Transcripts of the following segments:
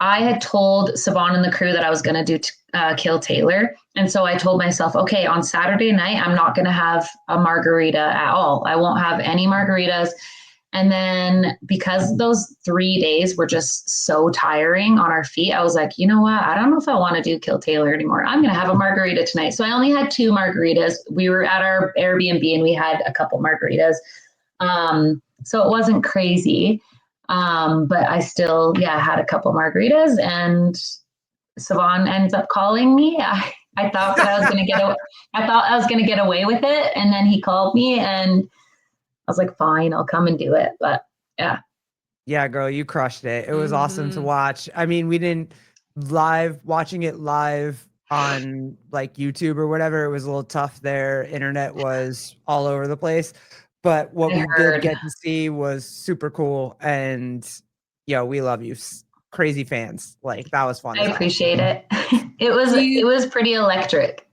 I had told Saban and the crew that I was going to do Kill Taylor. And so I told myself, okay, on Saturday night, I'm not going to have a margarita at all. I won't have any margaritas. And then because those 3 days were just so tiring on our feet, I was like, you know what? I don't know if I want to do Kill Taylor anymore. I'm going to have a margarita tonight. So I only had 2 margaritas. We were at our Airbnb and we had a couple margaritas. So it wasn't crazy. But I still, had a couple margaritas, and Savon ends up calling me. I thought that I was going to I thought I was going to get away with it. And then he called me and I was like, fine, I'll come and do it. But yeah. Yeah, girl, you crushed it. It was awesome to watch. I mean, we didn't watching it live on like YouTube or whatever. It was a little tough there. Internet was all over the place. But what we did get to see was super cool. And we love you. Crazy fans. Like, that was fun. I appreciate it. It was pretty electric.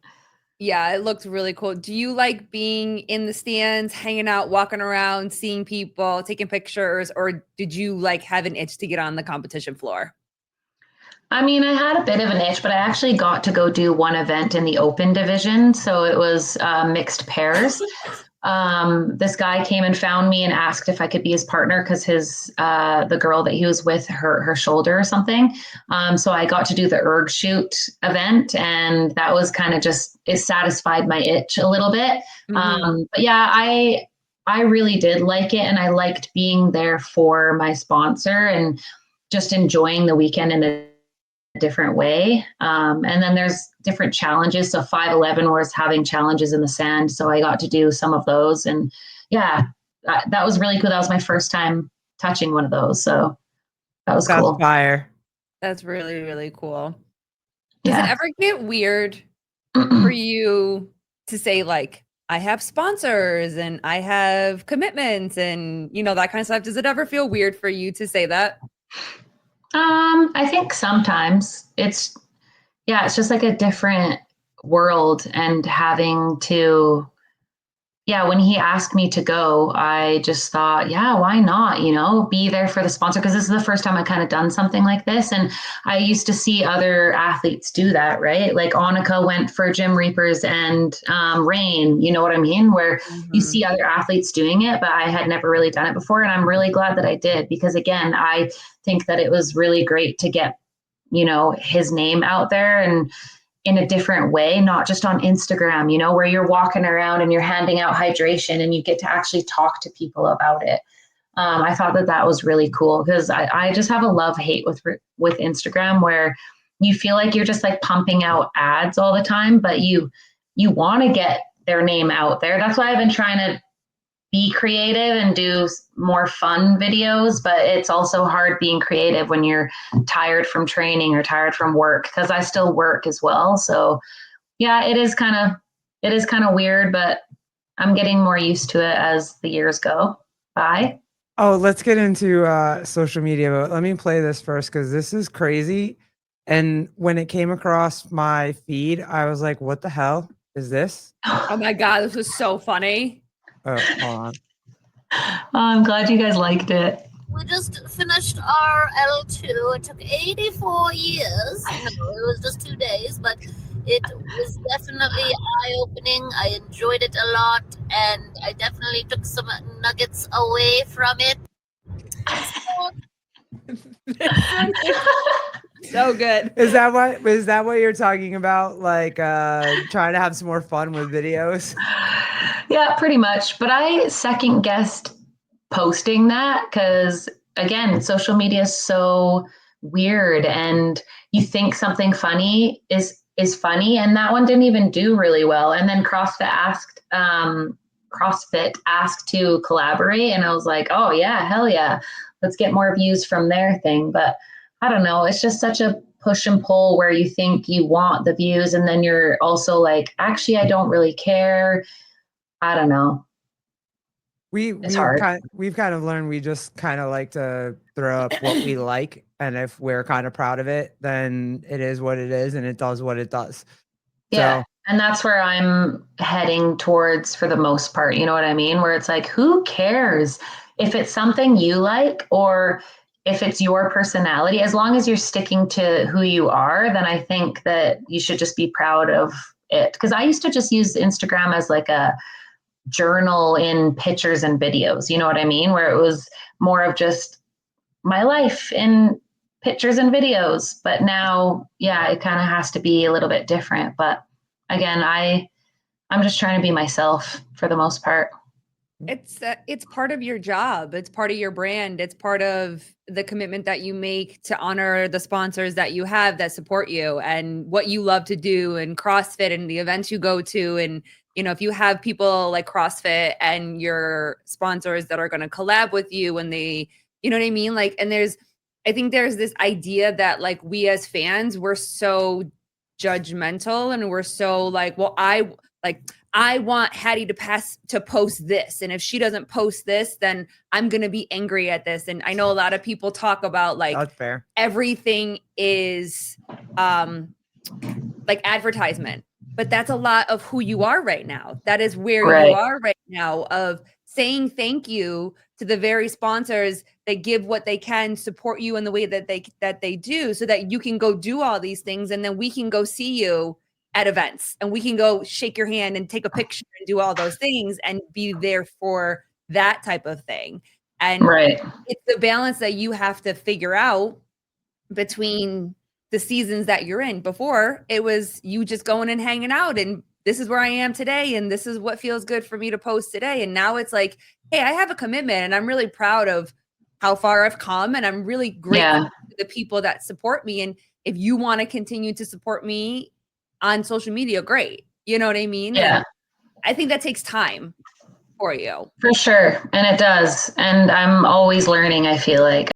Yeah, it looked really cool. Do you like being in the stands, hanging out, walking around, seeing people, taking pictures, or did you like have an itch to get on the competition floor? I mean, I had a bit of an itch, but I actually got to go do one event in the open division. So it was mixed pairs. This guy came and found me and asked if I could be his partner because the girl that he was with, her shoulder or something. So I got to do the erg shoot event, and that was kind of it satisfied my itch a little bit. But yeah, I really did like it, and I liked being there for my sponsor and just enjoying the weekend in a different way. And then there's different challenges. So 511 was having challenges in the sand. So I got to do some of those. And yeah, that was really cool. That was my first time touching one of those. So that was cool. Fire. That's really, really cool. Does it ever get weird for you to say, like, I have sponsors and I have commitments and, that kind of stuff? Does it ever feel weird for you to say that? I think sometimes it's just like a different world, and having to, when he asked me to go, I just thought, why not, be there for the sponsor? Because this is the first time I kind of done something like this. And I used to see other athletes do that, right? Like Annika went for Jim Reapers and Rain, you know what I mean? Where you see other athletes doing it, but I had never really done it before. And I'm really glad that I did, because again, I think that it was really great to get, his name out there and in a different way, not just on Instagram, where you're walking around and you're handing out hydration and you get to actually talk to people about it. I thought that was really cool, because I just have a love-hate with Instagram, where you feel like you're just like pumping out ads all the time, but you want to get their name out there. That's why I've been trying to be creative and do more fun videos, but it's also hard being creative when you're tired from training or tired from work, because I still work as well. So yeah, it is kind of weird, but I'm getting more used to it as the years go by. Oh, let's get into social media, but let me play this first, because this is crazy. And when it came across my feed, I was like, what the hell is this? Oh my God, this was so funny. Oh, hold on. I'm glad you guys liked it. We just finished our L2. It took 84 years. No, it was just 2 days, but it was definitely eye-opening. I enjoyed it a lot, and I definitely took some nuggets away from it. So good. Is that what you're talking about? Like trying to have some more fun with videos? Yeah, pretty much. But I second guessed posting that, because again, social media is so weird, and you think something funny is funny, and that one didn't even do really well. And then CrossFit asked to collaborate, and I was like, oh yeah, hell yeah, let's get more views from their thing. But I don't know, it's just such a push and pull, where you think you want the views, and then you're also like, actually, I don't really care. I don't know. We've kind of learned we just kind of like to throw up what we like, and if we're kind of proud of it, then it is what it is, and it does what it does. Yeah. So, and that's where I'm heading towards for the most part. You know what I mean? Where it's like, who cares if it's something you like, or if it's your personality, as long as you're sticking to who you are, then I think that you should just be proud of it. Because I used to just use Instagram as like a journal in pictures and videos, you know what I mean? Where it was more of just my life in pictures and videos. But now, yeah, it kind of has to be a little bit different. But again, I'm just trying to be myself for the most part. It's part of your job. It's part of your brand. It's part of the commitment that you make to honor the sponsors that you have that support you and what you love to do and CrossFit and the events you go to. And, you know, if you have people like CrossFit and your sponsors that are going to collab with you and they, you know what I mean? Like, and I think there's this idea that like we as fans, we're so judgmental and we're so like, well, I want Hattie to post this. And if she doesn't post this, then I'm going to be angry at this. And I know a lot of people talk about like That's fair. Everything is like advertisement, but that's a lot of who you are right now. That is where you are right now, of saying thank you to the very sponsors that give what they can, support you in the way that they do, so that you can go do all these things. And then we can go see you at events and we can go shake your hand and take a picture and do all those things and be there for that type of thing. And it's the balance that you have to figure out between the seasons that you're in. Before, it was you just going and hanging out and this is where I am today and this is what feels good for me to post today. And now it's like, hey, I have a commitment and I'm really proud of how far I've come and I'm really grateful to the people that support me. And if you want to continue to support me on social media, great. You know what I mean? Yeah. And I think that takes time for you. For sure. And it does. And I'm always learning, I feel like.